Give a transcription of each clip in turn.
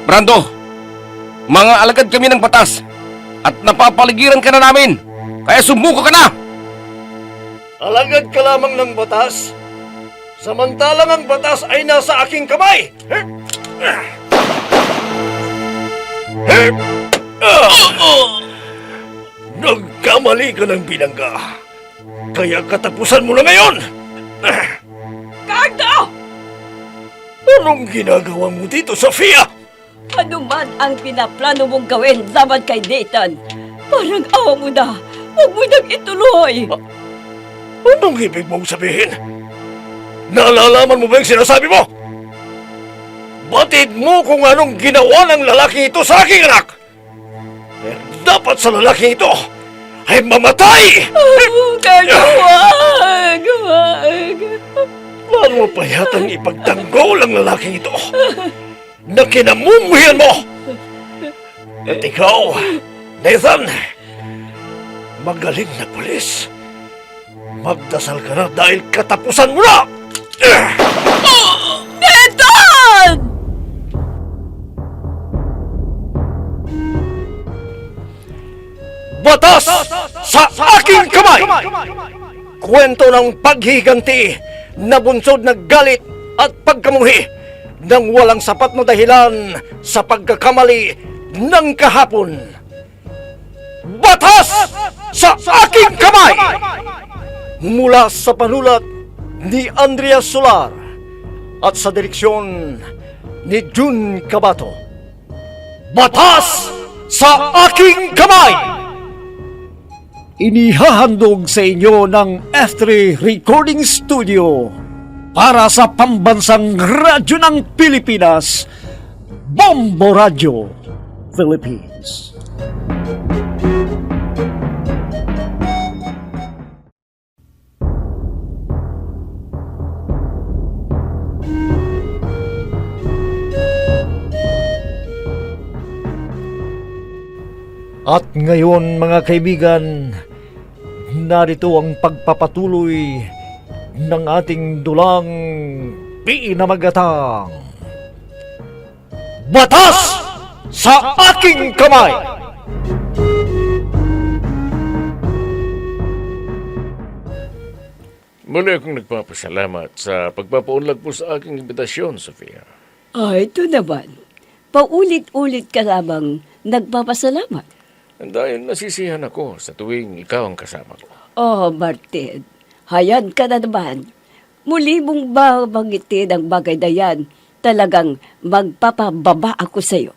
Brando, mga alagad kami ng batas at napapaligiran ka na namin. Kaya sumuko ka na! Alagad ka lamang ng batas, samantalang ang batas ay nasa aking kamay! Nagkamali ka ng binangga, kaya katapusan mo na ngayon! Cardo! Anong ginagawa mo dito, Sofia? Ano man ang pinaplano mong gawin laban kay Nathan, parang awa mo na. Huwag mo nang ituloy. Anong ibig mong sabihin? Nalalaman mo ba yung sinasabi mo? Batid mo kung anong ginawa ng lalaki ito sa aking anak! Eh, dapat sa lalaki ito ay mamatay! Oh, Cardo, wag! Wag! Paano pa yatang ipagtanggol ang lalaki ito na kinamumuhian mo? At ikaw, Nathan, magaling na pulis. Magdasal ka na dahil katapusan mo na! Nathan! Batas sa aking kamay! Kwento ng paghiganti na bunsod na galit at pagkamuhi nang walang sapat na dahilan sa pagkakamali ng kahapon. Batas sa aking kamay! Mula sa panulat ni Andrea Solar at sa direksyon ni Jun Cabato. Batas sa aking kamay! Inihahandog sa inyo ng F3 Recording Studio para sa pambansang radyo ng Pilipinas, Bombo Radio Philippines. At ngayon mga kaibigan, narito ang pagpapatuloy ng ating dulang pinamagatang Batas sa aking kamay! Muli akong nagpapasalamat sa pagpapaunlad po sa aking imbitasyon, Sofia. Ay, ito naman. Paulit-ulit ka lamang nagpapasalamat. Dahil nasisihan ako sa tuwing ikaw ang kasama ko. Oh, Martin, hayan ka na naman. Muli mong babanggitin ang bagay na yan. Talagang magpapababa ako sa'yo.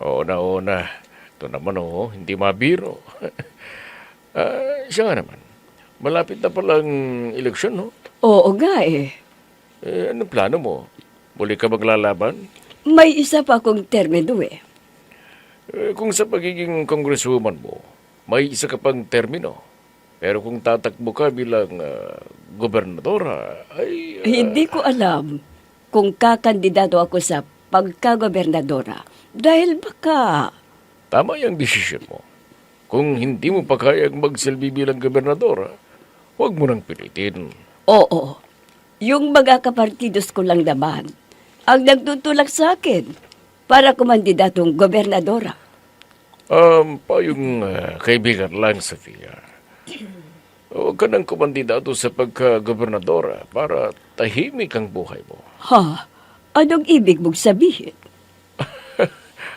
Oo na. Ito naman hindi mabiro. Siya nga naman. Malapit na palang eleksyon, no? Oo nga eh. Anong plano mo? Muli ka maglalaban? May isa pa akong termino eh. Kung sa pagiging congresswoman mo, may isa ka pang termino. Pero kung tatakbo ka bilang gobernadora, ay... Hindi ko alam kung kakandidato ako sa pagkagobernadora. Dahil baka... Tama yung desisyon mo. Kung hindi mo pa kayang magsilbi bilang gobernadora, huwag mo nang pilitin. Oo, yung mga kapartidos ko lang naman ang nagtutulak sa akin para kumandidatong gobernadora. Payong kaibigan lang, Sofia. Huwag ka nang kumandidato sa pagka-gobernadora para tahimik ang buhay mo. Ha? Anong ibig mong sabihin?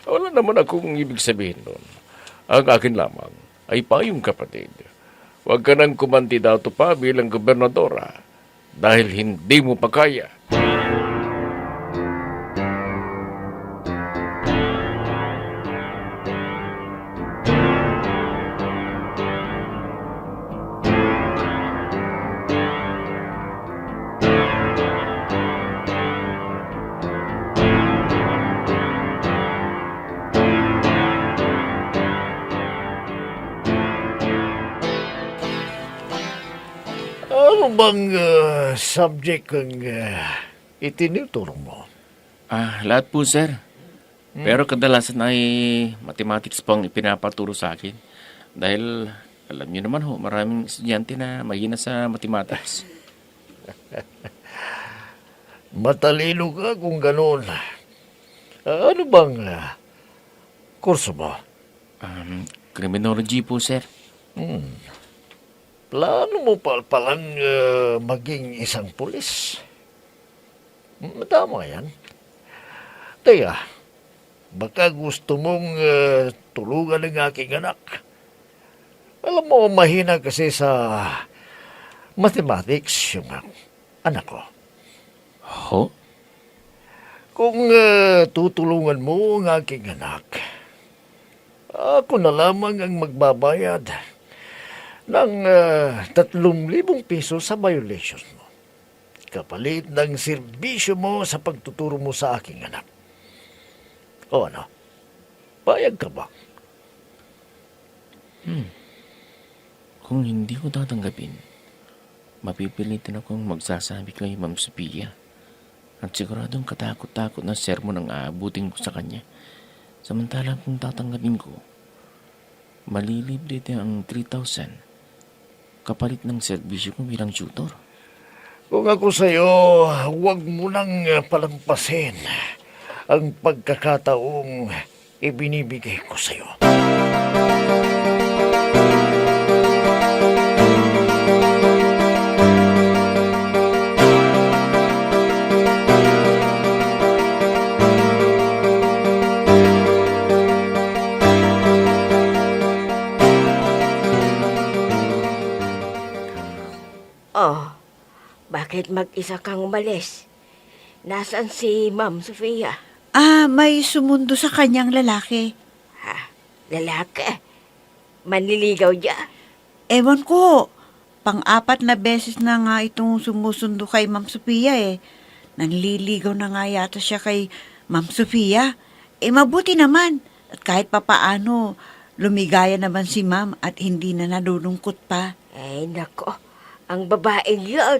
Wala naman akong ibig sabihin nun. Ang akin lamang ay payong kapatid. Huwag ka nang kumandidato pa bilang gobernadora dahil hindi mo pa kaya. Ano bang subject ang itinuturo mo? Lahat po, sir. Pero kadalasan ay mathematics po ang ipinapaturo sa akin. Dahil, alam niyo naman maraming estudyante na mahina sa mathematics. Matalino ka kung gano'n. Ano bang kurso mo? Criminology po, sir. Plano mo palang maging isang pulis? Tama yan. Teka, baka gusto mong tulungan ng aking anak. Alam mo, mahina kasi sa mathematics yung anak ko. Ho? Kung tutulungan mo ang aking anak, ako na lamang ang magbabayad ng 3,000 piso sa violation mo. Kapalit ng serbisyo mo sa pagtuturo mo sa aking anak. O ano? Payag ka ba? Kung hindi ko tatanggapin, mapipilitin akong magsasabi kay Ma'am Sophia. At siguradong katakot-takot na sermon ang aabutin ko sa kanya. Samantala kung tatanggapin ko, malilibre din ang 3,000 kapalit ng serbisyo ko bilang tutor. Kung ako sa'yo, huwag mo nang palampasin ang pagkakataong ibinibigay ko sa'yo. Oh, bakit mag-isa kang umalis? Nasaan si Ma'am Sofia? May sumundo sa kanyang lalaki. Ha? Lalaki? Manliligaw niya? Ewan ko, pang-4 na beses na nga itong sumusundo kay Ma'am Sophia eh. Nanliligaw na nga yata siya kay Ma'am Sophia. Mabuti naman. At kahit papaano, lumigaya naman si Ma'am at hindi na nalulungkot pa. Ay, nako. Ang babaeng yun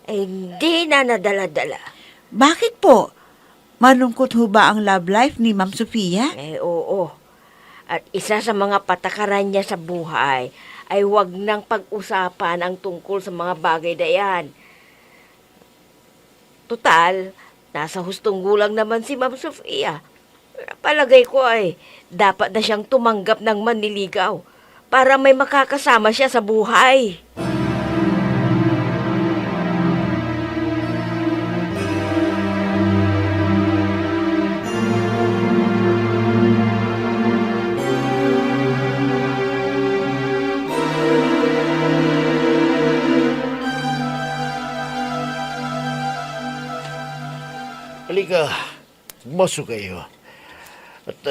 ay hindi na nadala-dala. Bakit po? Malungkot ho ba ang love life ni Ma'am Sophia? Oo. At isa sa mga patakaran niya sa buhay ay huwag nang pag-usapan ang tungkol sa mga bagay na yan. Tutal, nasa hustong gulang naman si Ma'am Sofia. Palagay ko ay dapat na siyang tumanggap ng manliligaw para may makakasama siya sa buhay. Halika, pumasok kayo. At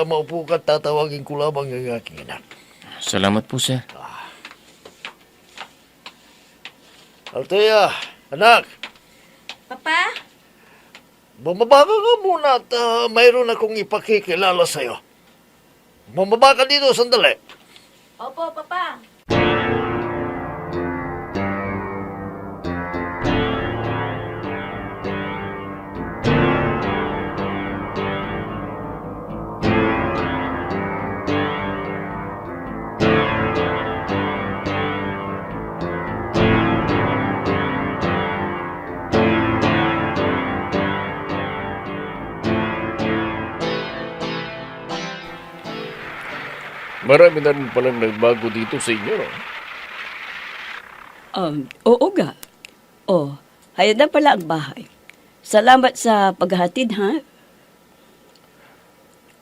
maupo ka, tatawagin ko lamang ang aking anak. Salamat po, sir. Althea, anak, Papa? bumaba ka nga muna at mayroon akong ipakikilala sa'yo. Bumaba ka dito, sandali. Opo, Papa. Marami na rin palang nagbago dito sa inyo, no? Oo nga. Hayad na pala ang bahay. Salamat sa paghahatid, ha?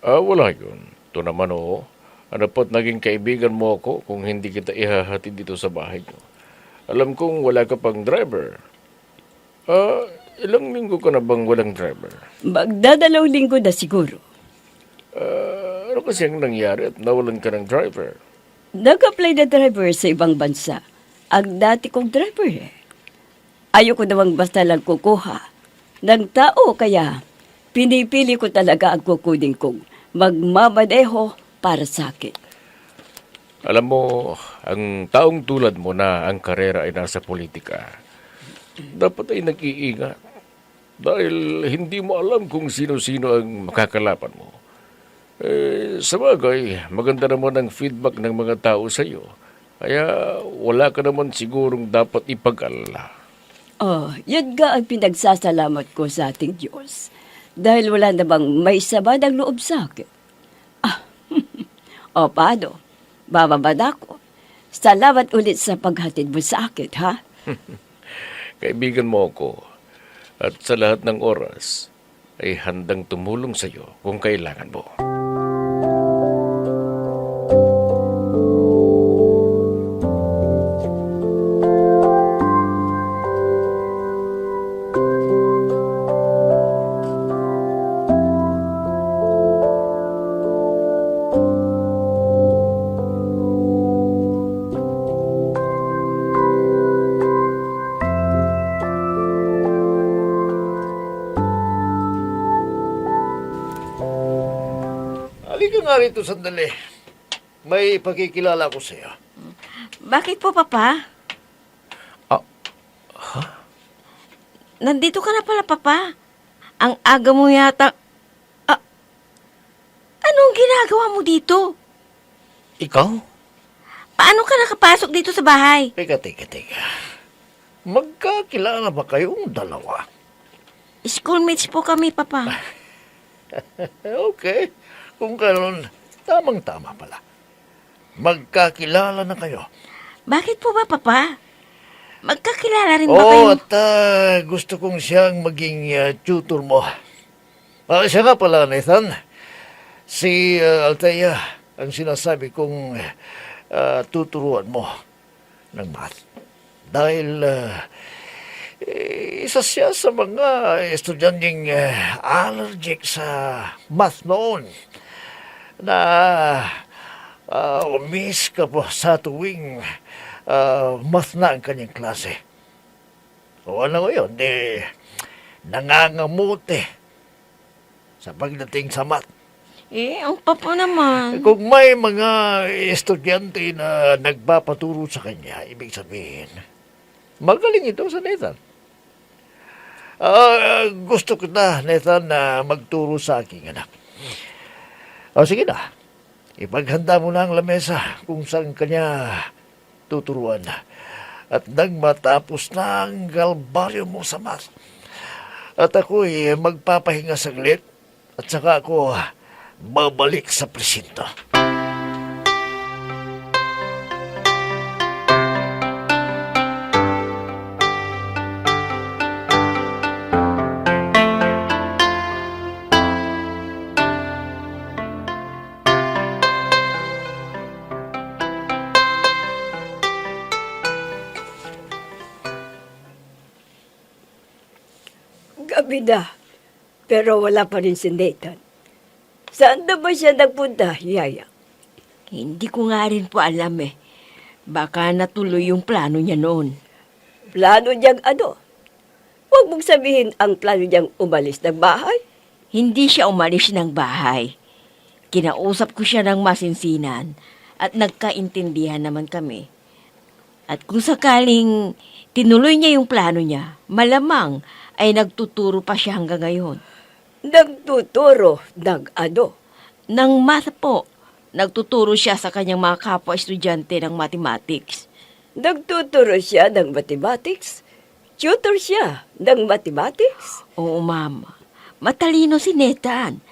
Wala yun. Ito naman, oo. Ano po't naging kaibigan mo ako kung hindi kita ihahatid dito sa bahay ko. Alam kong wala ka pang driver. Ilang linggo ka na bang walang driver? Magdadalawang linggo na siguro. Ano kasi ang nangyari at nawalan ka ng driver? Nag-apply na driver sa ibang bansa. Ang dati kong driver eh. Ayoko namang basta lang kukuha ng tao, kaya pinipili ko talaga ang kukunin kong magmamaneho para sa akin. Alam mo, ang taong tulad mo na ang karera ay nasa politika, dapat ay nag-iingat. Dahil hindi mo alam kung sino-sino ang makakalaban mo. Sa bagay, maganda naman ang feedback ng mga tao sa iyo. Kaya wala ka naman sigurong dapat ipag-alala. Oh, yun nga ang pinagsasalamat ko sa ating Diyos. Dahil wala namang may sama ng loob sa akin. Ah, o paano? Bababa na ako. Salamat ulit sa paghatid mo sa akin, ha? Kaibigan mo ako. At sa lahat ng oras, ay handang tumulong sa iyo kung kailangan mo. Halika nga rito sandali. May pakikilala ko sa iyo. Bakit po, Papa? Nandito ka na pala, Papa. Ang aga mo yata. Anong ginagawa mo dito? Ikaw? Paano ka nakapasok dito sa bahay? Teka. Magkakilala ba kayong dalawa? Schoolmates po kami, Papa. Okay. Kung gano'n, tamang-tama pala. Magkakilala na kayo. Bakit po ba, Papa? Magkakilala rin ba kayo? Oo, at gusto kong siyang maging tutor mo. Siya nga pala, Nathan. Si Althea ang sinasabi kong tuturuan mo ng math. Dahil isa siya sa mga estudyanteng allergic sa math noon na umis ka po sa tuwing math na ang kanyang klase. O ano yun, nangangamuti sa pagdating sa math. Ang Papa naman. Kung may mga estudyante na nagpapaturo sa kanya, ibig sabihin, magaling ito sa Nathan. Gusto ko na, Nathan, na magturo sa aking anak. Sige na. Ipaghanda mo na ang lamesa kung saan kanya tuturuan. At nang matapos na ang galbaryo mo sa math, at ako'y magpapahinga saglit at saka ako babalik sa presinto. Gabi na. Pero wala pa rin si Nathan. Saan na ba siya nagpunta, Yaya? Hindi ko nga rin po alam eh. Baka natuloy yung plano niya noon. Plano niyang ano? Huwag mong sabihin ang plano niyang umalis ng bahay. Hindi siya umalis ng bahay. Kinausap ko siya ng masinsinan at nagkaintindihan naman kami. At kung sakaling tinuloy niya yung plano niya, malamang ay nagtuturo pa siya hanggang ngayon. Nagtuturo ng ano? Nang math po, nagtuturo siya sa kanyang mga kapwa-estudyante ng mathematics. Nagtuturo siya ng mathematics? Tutor siya ng mathematics? Oo, Mama. Matalino si Nathan.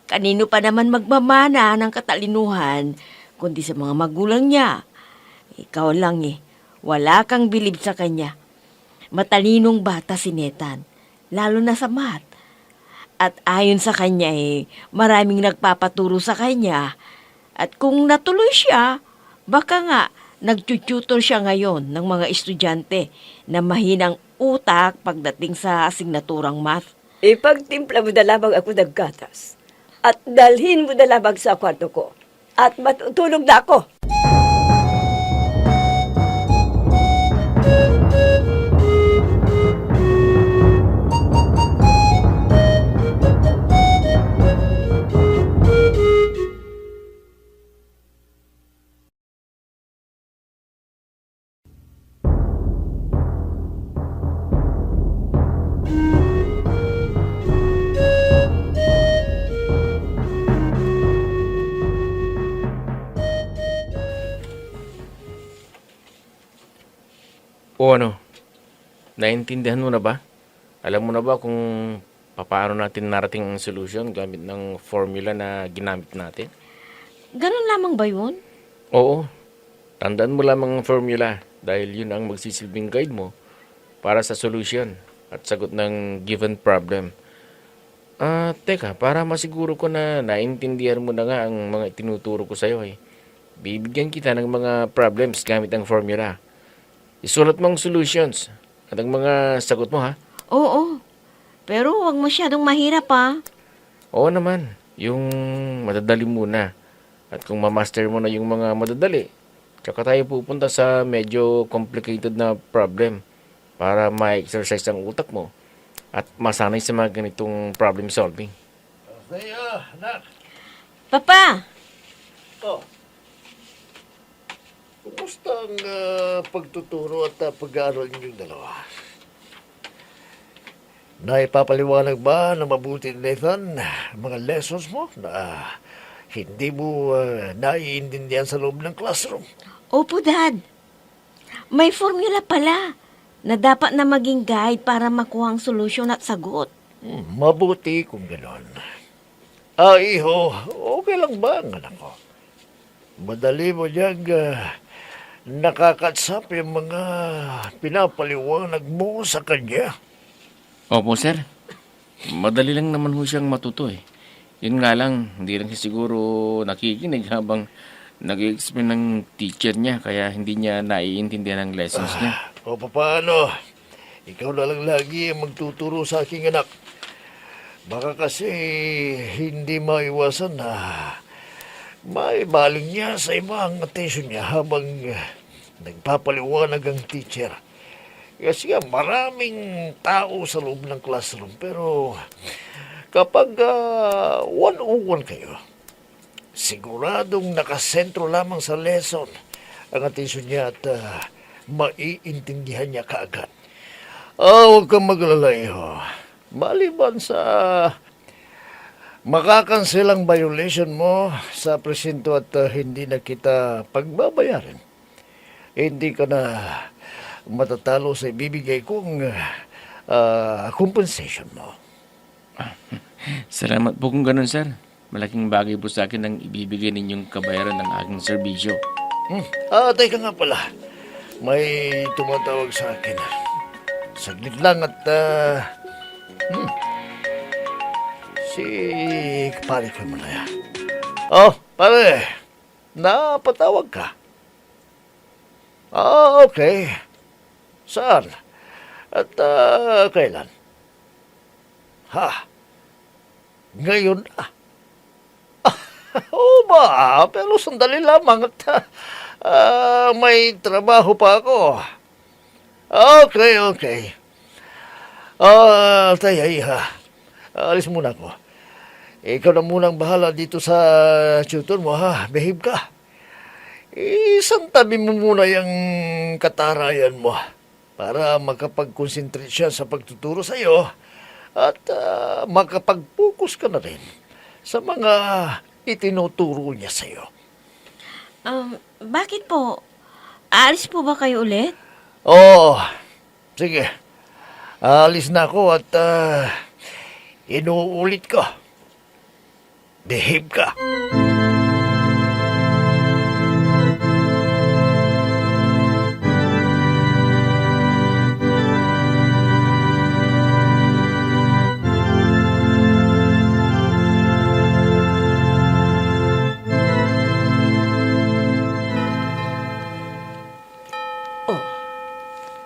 Kanino pa naman magmamana ng katalinuhan kundi sa mga magulang niya. Ikaw lang eh. Wala kang bilib sa kanya. Matalinong bata si Nathan, lalo na sa math. At ayon sa kanya maraming nagpapaturo sa kanya. At kung natuloy siya, baka nga nagtututor siya ngayon ng mga estudyante na mahinang utak pagdating sa asignaturang math. Ipagtimpla mo na lamang ako ng gatas. At dalhin mo na lamang sa kwarto ko. At matutulog na ako. O ano? Naintindihan mo na ba? Alam mo na ba kung paano natin narating ang solution gamit ng formula na ginamit natin? Ganun lamang ba yun? Oo. Tandaan mo lamang ang formula dahil yun ang magsisilbing guide mo para sa solution at sagot ng given problem. Teka, para masiguro ko na naintindihan mo na nga ang mga tinuturo ko sa'yo bibigyan kita ng mga problems gamit ang formula. Isulat mo ang solutions at ang mga sagot mo ha. Oo. Pero huwag masyadong mahirap pa. Oo naman, yung madadali muna. At kung ma-master mo na yung mga madadali, tsaka tayo pupunta sa medyo complicated na problem para ma-exercise ang utak mo at masanay sa mga ganitong problem solving. Anak. Papa! Oh. Kumusta ang pagtuturo at pag-aaral ninyong dalawa? Naipapaliwanag ba na mabuti ni Nathan ang mga lessons mo na hindi mo naiintindihan sa loob ng classroom? Opo, Dad. May formula pala na dapat na maging guide para makuha ang solusyon at sagot. Mabuti kung ganon. Iho, okay lang ba ang anak ko? Madali mo niyang nakakatsap yung mga pinapaliwanag mo sa kanya. Opo, sir. Madali lang naman ho siyang matuto Yun nga lang, hindi lang siya siguro nakikinig habang nag-explain ng teacher niya kaya hindi niya naiintindihan ang lessons niya. O paano? Ikaw na lang lagi ang magtuturo sa aking anak. Baka kasi hindi maiwasan na maibaling niya sa iba ang attention niya habang nagpapaliwanag ang teacher. Kasi nga maraming tao sa loob ng classroom pero kapag one-on-one kayo, siguradong nakasentro lamang sa lesson ang atensyon niya at maiintindihan niya kaagad. Huwag kang maglala, iho. Maliban sa makakanselang violation mo sa presinto at hindi na kita pagbabayarin, hindi ka na matatalo sa ibibigay kong compensation mo. Salamat po kung ganun, sir. Malaking bagay po sa akin ang ibibigay ninyong kabayaran ng aking serbisyo. Teka nga pala. May tumatawag sa akin. Saglit lang at si pare ko mo na yan. Pare. Napatawag ka. Okay. Saan? At kailan? Ngayon na. Oo ba? Pero sandali lamang at may trabaho pa ako. Okay. Tayo, iha. Alis muna ako. Ikaw na munang bahala dito sa tutor mo, ha? Behave ka. Isantabi mo muna yung katarayan mo para makapag-concentrate siya sa pagtuturo sa iyo at makapag-focus ka na rin sa mga itinuturo niya sa iyo. Bakit po? Aalis po ba kayo ulit? Oo. Sige. Alis na ako at inuulit ko. Behave ka.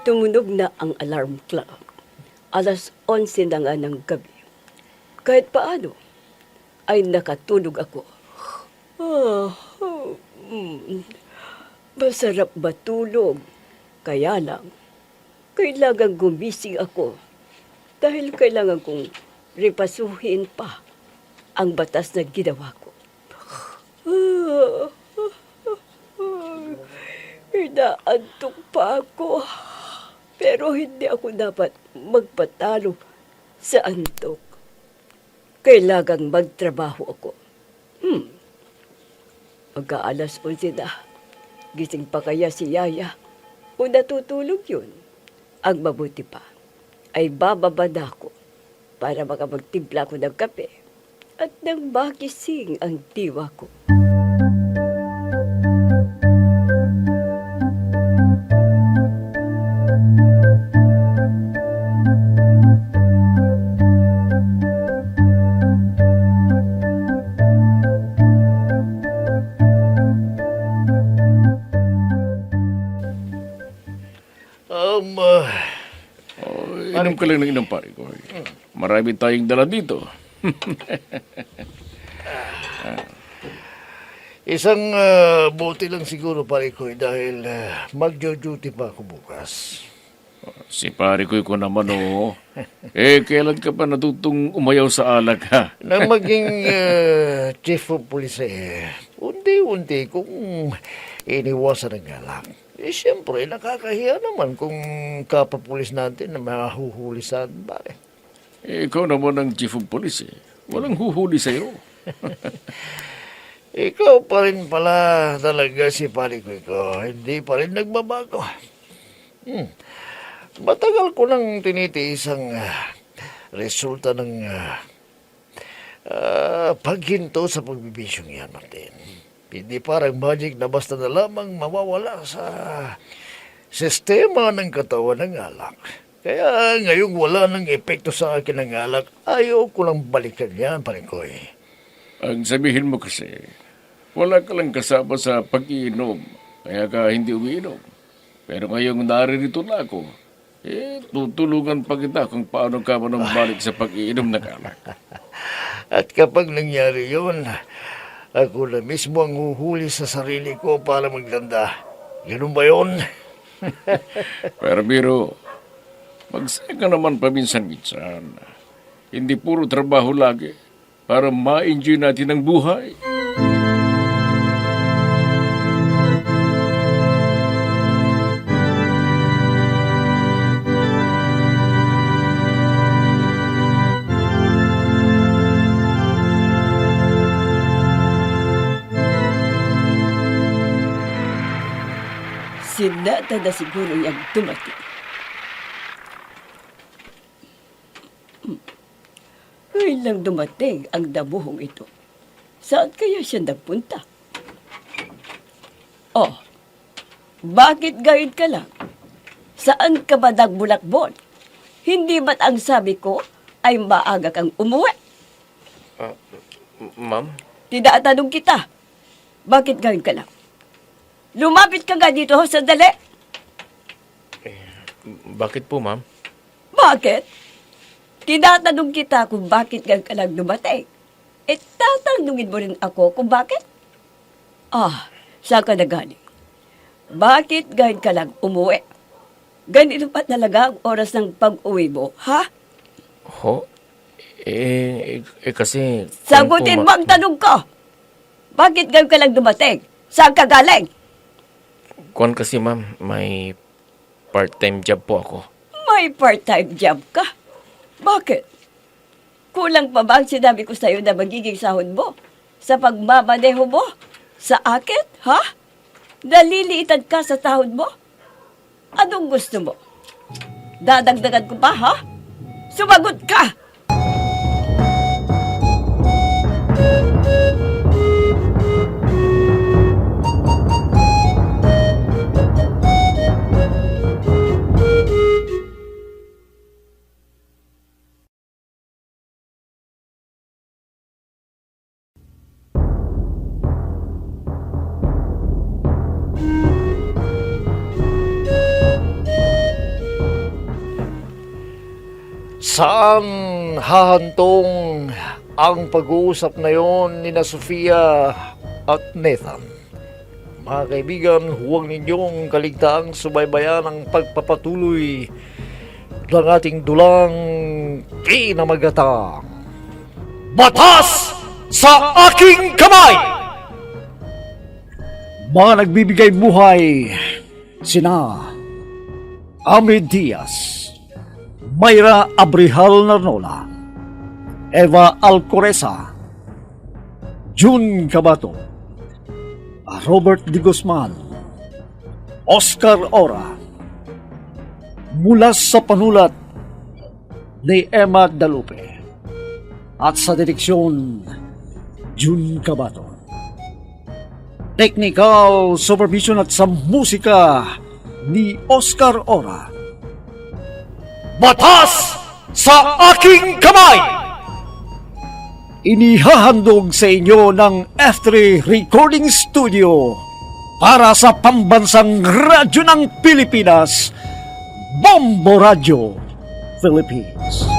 Tumunog na ang alarm clock. 11:00 na nga ng gabi. Kahit paano, ay nakatulog ako. Masarap matulog. Kaya lang, kailangan gumising ako dahil kailangan kong repasuhin pa ang batas na ginawa ko. Inaantok pa ako. Pero hindi ako dapat magpatalo sa antok. Kailangang magtrabaho ako. Mag-aalas 11 na. Gising pa kaya si Yaya? O natutulog yun? Ang mabuti pa ay bababada ko para makapagtimpla ko ng kape at nang makising ang diwa ko. Inom ka lang ng inom, pare ko. Marami tayong dala dito. Isang bote lang siguro, pare ko, dahil magjo-duty pa ako bukas. Si pare ko naman, oo. Kailan ka pa natutong umayaw sa alak, ha? Nang maging chief of police, unti-unti kung iniwasan ng galak. Siyempre, nakakahiya naman kung kapapulis natin na mahuhuli sa pare. Ikaw naman ang chief of police, eh. Walang huhuli sa'yo. Ikaw pa rin pala talaga si pare ko. Hindi pa rin nagbabago. Matagal ko nang tinitiis ang resulta ng paghinto sa pagbibisyong yan, Martin. Hindi parang magic na basta na lamang mawawala sa sistema ng katawan ng alak. Kaya ngayong wala ng epekto sa akin ng alak, ayaw ko lang balikan yan, Parikoy. Ang sabihin mo kasi, wala ka lang kasama sa pag-iinom, kaya ka hindi umiinom. Pero ngayong naririto na ako, tutulungan pa kita kung paano ka manambalik sa pag-iinom ng alak. At kapag nangyari yun, ako na mismo ang huhuli sa sarili ko para maglanda. Ganun ba yun? Pero biro, magsaya ka naman paminsan-minsan. Hindi puro trabaho lagi para ma-enjoy natin ang buhay. Sinata na siguro yung dumating. Ngayon lang dumating ang damuhong ito. Saan kaya siya nagpunta? Oh, bakit gayud ka lang? Saan ka ba nagbulakbon? Hindi ba't ang sabi ko ay maaga kang umuwi? Ma'am? Tinatanong kita, bakit gayud ka lang? Lumapit ka nga dito, sandali. Bakit po, ma'am? Bakit? Tinatanong kita kung bakit ka lang dumating. Tatanungin mo rin ako kung bakit? Saan ka na galing? Bakit gayon ka lang umuwi? Ganito pa talaga ang oras ng pag-uwi mo, ha? Ho? Kasi... Sagutin mo ang tanong ko! Bakit gayon ka lang dumating? Saan ka galing? Kuwan kasi, ma'am, may part-time job po ako. May part-time job ka? Bakit? Kulang pa ba ang sinabi ko sa'yo na magiging sahod mo? Sa pagmamaneho mo? Sa akin? Ha? Naliliitan ka sa sahod mo? Anong gusto mo? Dadagdagan ko pa, ha? Sumagot ka! Saan hahantong ang pag-uusap na yon ni na Sofia at Nathan? Mga kaibigan, huwag ninyong kaligtaang subaybayan ang pagpapatuloy ng ating dulang pinamagatang Batas sa Aking Kamay! Mga nagbibigay buhay, sina Amid Diaz, Mayra Abrihal Narnola, Eva Alcoreza, June Cabato, Robert D. Guzman, Oscar Ora, mula sa panulat ni Emma Dalupe at sa direksyon June Cabato. Technical supervision at sa musika ni Oscar Ora. Batas sa aking kamay! Inihahandog sa inyo ng F3 Recording Studio para sa pambansang radyo ng Pilipinas, Bombo Radio Philippines.